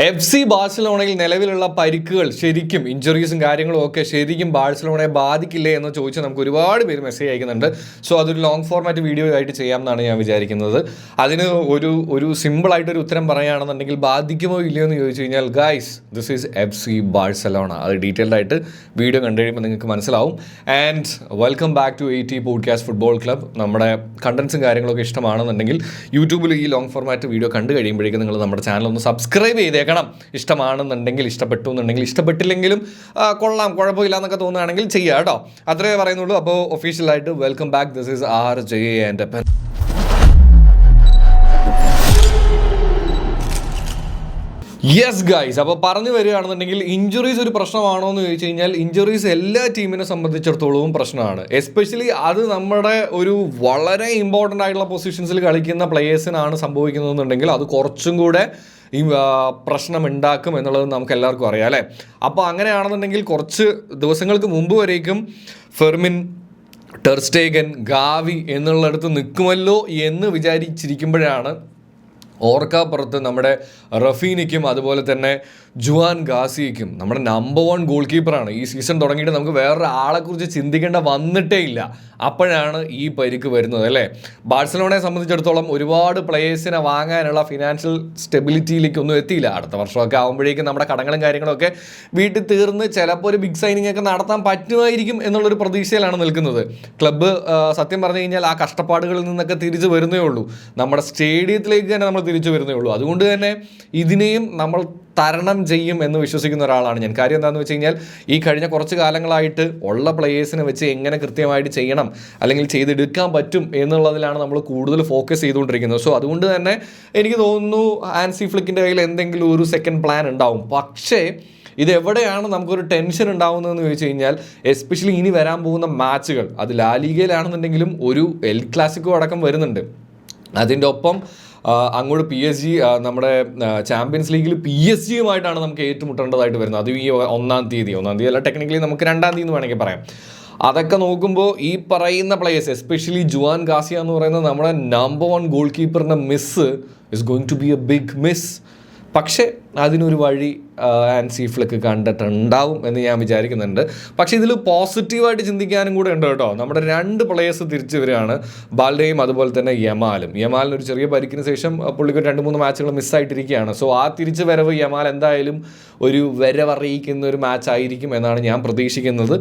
FC ബാഴ്സലോണയിൽ നിലവിലുള്ള പരിക്കുകൾ ശരിക്കും ഇഞ്ചുറീസും കാര്യങ്ങളും ഒക്കെ ശരിക്കും ബാഴ്സലോണയെ ബാധിക്കില്ലേ എന്ന് ചോദിച്ച് നമുക്ക് ഒരുപാട് പേര് മെസ്സേജ് അയക്കുന്നുണ്ട്. സോ അതൊരു ലോങ് ഫോർമാറ്റ് വീഡിയോ ആയിട്ട് ചെയ്യാമെന്നാണ് ഞാൻ വിചാരിക്കുന്നത്. അതിന് ഒരു സിമ്പിളായിട്ടൊരു ഉത്തരം പറയുകയാണെന്നുണ്ടെങ്കിൽ ബാധിക്കുമോ ഇല്ലയോ എന്ന് ചോദിച്ചു കഴിഞ്ഞാൽ guys this is FC Barcelona. അത് ഡീറ്റെയിൽഡ് ആയിട്ട് വീഡിയോ കണ്ടു കഴിയുമ്പോൾ നിങ്ങൾക്ക് മനസ്സിലാവും. And welcome back to 80 podcast football club. നമ്മുടെ കണ്ടൻസും കാര്യങ്ങളൊക്കെ ഇഷ്ടമാണെന്നുണ്ടെങ്കിൽ യൂട്യൂബിൽ ഈ ലോങ് ഫോർമാറ്റ് വീഡിയോ കണ്ടു കഴിയുമ്പോഴേക്കും നിങ്ങൾ നമ്മുടെ ചാനൽ ഒന്ന് സബ്സ്ക്രൈബ് ചെയ്തേക്കണം. ഇഷ്ടമാണെന്നുണ്ടെങ്കിൽ, ഇഷ്ടപ്പെട്ടു എന്നുണ്ടെങ്കിൽ, ഇഷ്ടപ്പെട്ടില്ലെങ്കിലും കൊള്ളാം കുഴപ്പമില്ല എന്നൊക്കെ തോന്നുകയാണെങ്കിൽ ചെയ്യുക കേട്ടോ. അത്രേ പറയുന്നുള്ളൂ. അപ്പോൾ ഒഫീഷ്യലായിട്ട് welcome back. This is RJ and pen. Yes guys, അപ്പോൾ പറഞ്ഞു വരികയാണെന്നുണ്ടെങ്കിൽ ഇഞ്ചുറീസ് ഒരു പ്രശ്നമാണോ എന്ന് ചോദിച്ചു കഴിഞ്ഞാൽ ഇഞ്ചുറീസ് എല്ലാ ടീമിനെ സംബന്ധിച്ചിടത്തോളവും പ്രശ്നമാണ്. എസ്പെഷ്യലി അത് നമ്മുടെ ഒരു വളരെ ഇമ്പോർട്ടൻ്റ് ആയിട്ടുള്ള പൊസിഷൻസിൽ കളിക്കുന്ന പ്ലേയേഴ്സിനാണ് സംഭവിക്കുന്നതെന്നുണ്ടെങ്കിൽ അത് കുറച്ചും കൂടെ ഈ പ്രശ്നം ഉണ്ടാക്കും എന്നുള്ളത് നമുക്ക് എല്ലാവർക്കും അറിയാം അല്ലേ. അപ്പോൾ അങ്ങനെയാണെന്നുണ്ടെങ്കിൽ കുറച്ച് ദിവസങ്ങൾക്ക് മുമ്പ് വരേക്കും ഫെർമിൻ, ടെർ സ്റ്റേഗൻ, ഗാവി എന്നുള്ളിടത്ത് നിൽക്കുമല്ലോ എന്ന് വിചാരിച്ചിരിക്കുമ്പോഴാണ് ഓർക്കാപ്പുറത്ത് നമ്മുടെ റഫീനിക്കും അതുപോലെ തന്നെ ജുവാൻ ഗാസിക്കും നമ്മുടെ നമ്പർ 1 ഗോൾ കീപ്പറാണ്. ഈ സീസൺ തുടങ്ങിയിട്ട് നമുക്ക് വേറൊരു ആളെക്കുറിച്ച് ചിന്തിക്കേണ്ട വന്നിട്ടേ ഇല്ല. അപ്പോഴാണ് ഈ പരിക്ക് വരുന്നത് അല്ലേ. ബാഴ്സലോണയെ സംബന്ധിച്ചിടത്തോളം ഒരുപാട് പ്ലേയേഴ്സിനെ വാങ്ങാനുള്ള ഫിനാൻഷ്യൽ സ്റ്റെബിലിറ്റിയിലേക്കൊന്നും എത്തിയില്ല. അടുത്ത വർഷമൊക്കെ ആകുമ്പോഴേക്കും നമ്മുടെ കടങ്ങളും കാര്യങ്ങളൊക്കെ വീട്ടിൽ തീർന്ന് ചിലപ്പോൾ ഒരു ബിഗ് സൈനിങ് ഒക്കെ നടത്താൻ പറ്റുമായിരിക്കും എന്നുള്ളൊരു പ്രതീക്ഷയിലാണ് നിൽക്കുന്നത്. ക്ലബ്ബ് സത്യം പറഞ്ഞു കഴിഞ്ഞാൽ ആ കഷ്ടപ്പാടുകളിൽ നിന്നൊക്കെ തിരിച്ചു വരുന്നേ ഉള്ളൂ. നമ്മുടെ സ്റ്റേഡിയത്തിലേക്ക് തന്നെ നമ്മൾ തിരിച്ചു വരുന്നേ ഉള്ളൂ. അതുകൊണ്ട് തന്നെ ഇതിനെയും നമ്മൾ തരണം ചെയ്യും എന്ന് വിശ്വസിക്കുന്ന ഒരാളാണ് ഞാൻ. കാര്യം എന്താണെന്ന് വെച്ച് കഴിഞ്ഞാൽ ഈ കഴിഞ്ഞ കുറച്ച് കാലങ്ങളായിട്ട് ഉള്ള പ്ലേയേഴ്സിനെ വെച്ച് എങ്ങനെ കൃത്യമായിട്ട് ചെയ്യണം അല്ലെങ്കിൽ ചെയ്തെടുക്കാൻ പറ്റും എന്നുള്ളതിലാണ് നമ്മൾ കൂടുതൽ ഫോക്കസ് ചെയ്തുകൊണ്ടിരിക്കുന്നത്. സോ അതുകൊണ്ട് തന്നെ എനിക്ക് തോന്നുന്നു ഹാൻസി ഫ്ലിക്കിൻ്റെ കയ്യിൽ എന്തെങ്കിലും ഒരു സെക്കൻഡ് പ്ലാൻ ഉണ്ടാവും. പക്ഷേ ഇതെവിടെയാണ് നമുക്കൊരു ടെൻഷൻ ഉണ്ടാവുന്നതെന്ന് ചോദിച്ചു കഴിഞ്ഞാൽ എസ്പെഷ്യലി ഇനി വരാൻ പോകുന്ന മാച്ചുകൾ, അത് ലാ ലീഗയിലാണെന്നുണ്ടെങ്കിലും ഒരു എൽ ക്ലാസിക്കോ അടക്കം വരുന്നുണ്ട്. അതിൻ്റെ ഒപ്പം അങ്ങോട്ട് PSG, നമ്മുടെ ചാമ്പ്യൻസ് ലീഗിൽ PSG-യുമായിട്ടാണ് നമുക്ക് ഏറ്റുമുട്ടേണ്ടതായിട്ട് വരുന്നത്. അത് ഈ 1-ാം തീയതി അല്ല, ടെക്നിക്കലി നമുക്ക് 2-ാം തീയതി എന്ന് വേണമെങ്കിൽ പറയാം. അതൊക്കെ നോക്കുമ്പോൾ ഈ പറയുന്ന പ്ലേയേഴ്സ്, എസ്പെഷ്യലി ജുവാൻ ഗാസിയ എന്ന് പറയുന്നത് നമ്മുടെ നമ്പർ 1 ഗോൾ കീപ്പറിൻ്റെ miss is going to be a big miss. പക്ഷേ അതിനൊരു വഴി ഹാൻസി ഫ്ലിക്ക് കണ്ടിട്ടുണ്ടാവും എന്ന് ഞാൻ വിചാരിക്കുന്നുണ്ട്. പക്ഷേ ഇതിൽ പോസിറ്റീവായിട്ട് ചിന്തിക്കാനും കൂടെ ഉണ്ട് കേട്ടോ. നമ്മുടെ 2 പ്ലേയേഴ്സ് തിരിച്ചു വരികയാണ്, ബാൽഡയും അതുപോലെ തന്നെ യമാലിന് ഒരു ചെറിയ പരിക്കിന് ശേഷം പുള്ളിക്ക് 2-3 മാച്ചുകൾ മിസ്സായിട്ടിരിക്കുകയാണ്. സോ ആ തിരിച്ചു വരവ് യമാൽ എന്തായാലും ഒരു വരവറിയിക്കുന്ന ഒരു മാച്ച് ആയിരിക്കും എന്നാണ് ഞാൻ പ്രതീക്ഷിക്കുന്നത്.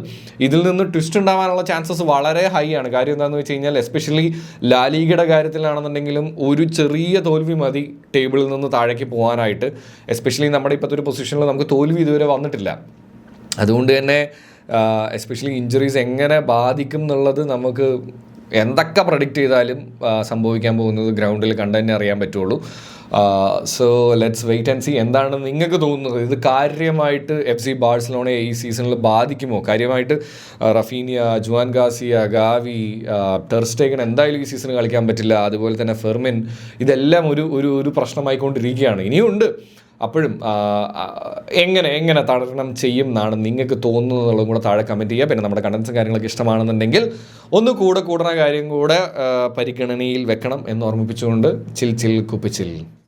ഇതിൽ നിന്ന് ട്വിസ്റ്റ് ഉണ്ടാവാനുള്ള ചാൻസസ് വളരെ ഹൈ ആണ്. കാര്യം എന്താണെന്ന് വെച്ച് കഴിഞ്ഞാൽ എസ്പെഷ്യലി ലാ ലീഗയുടെ കാര്യത്തിലാണെന്നുണ്ടെങ്കിലും ഒരു ചെറിയ തോൽവി മതി ടേബിളിൽ നിന്ന് താഴേക്ക് പോകാനായിട്ട്. എസ്പെഷ്യലി നമ്മുടെ ഇപ്പോഴത്തെ ഒരു പൊസിഷനിൽ നമുക്ക് തോൽവി ഇതുവരെ വന്നിട്ടില്ല. അതുകൊണ്ട് തന്നെ എസ്പെഷ്യലി ഇഞ്ചുറീസ് എങ്ങനെ ബാധിക്കും എന്നുള്ളത് നമുക്ക് എന്തൊക്കെ പ്രഡിക്റ്റ് ചെയ്താലും സംഭവിക്കാൻ പോകുന്നത് ഗ്രൗണ്ടിൽ കണ്ടു തന്നെ അറിയാൻ പറ്റുള്ളൂ. So let's wait and see. എന്താണ് നിങ്ങൾക്ക് തോന്നുന്നത്? ഇത് കാര്യമായിട്ട് FC ബാഴ്സലോണയെ ഈ സീസണിൽ ബാധിക്കുമോ? കാര്യമായിട്ട് റഫീനിയ, ജുവാൻ ഗാസിയ, ഗാവി, ടെർ സ്റ്റേഗൻ എന്തായാലും ഈ സീസണിൽ കളിക്കാൻ പറ്റില്ല. അതുപോലെ തന്നെ ഫെർമിൻ, ഇതെല്ലാം ഒരു പ്രശ്നമായിക്കൊണ്ടിരിക്കുകയാണ്. ഇനിയുണ്ട്. അപ്പോഴും എങ്ങനെ തടരണം ചെയ്യും എന്നാണ് നിങ്ങൾക്ക് തോന്നുന്നതുള്ളതും കൂടെ താഴെ കമൻറ്റ് ചെയ്യുക. പിന്നെ നമ്മുടെ കണ്ടൻസും കാര്യങ്ങളൊക്കെ ഇഷ്ടമാണെന്നുണ്ടെങ്കിൽ ഒന്ന് കൂടുന്ന കാര്യം കൂടെ പരിഗണനയിൽ വെക്കണം എന്ന് ഓർമ്മിപ്പിച്ചുകൊണ്ട് ചിൽ കുപ്പിച്ചിൽ.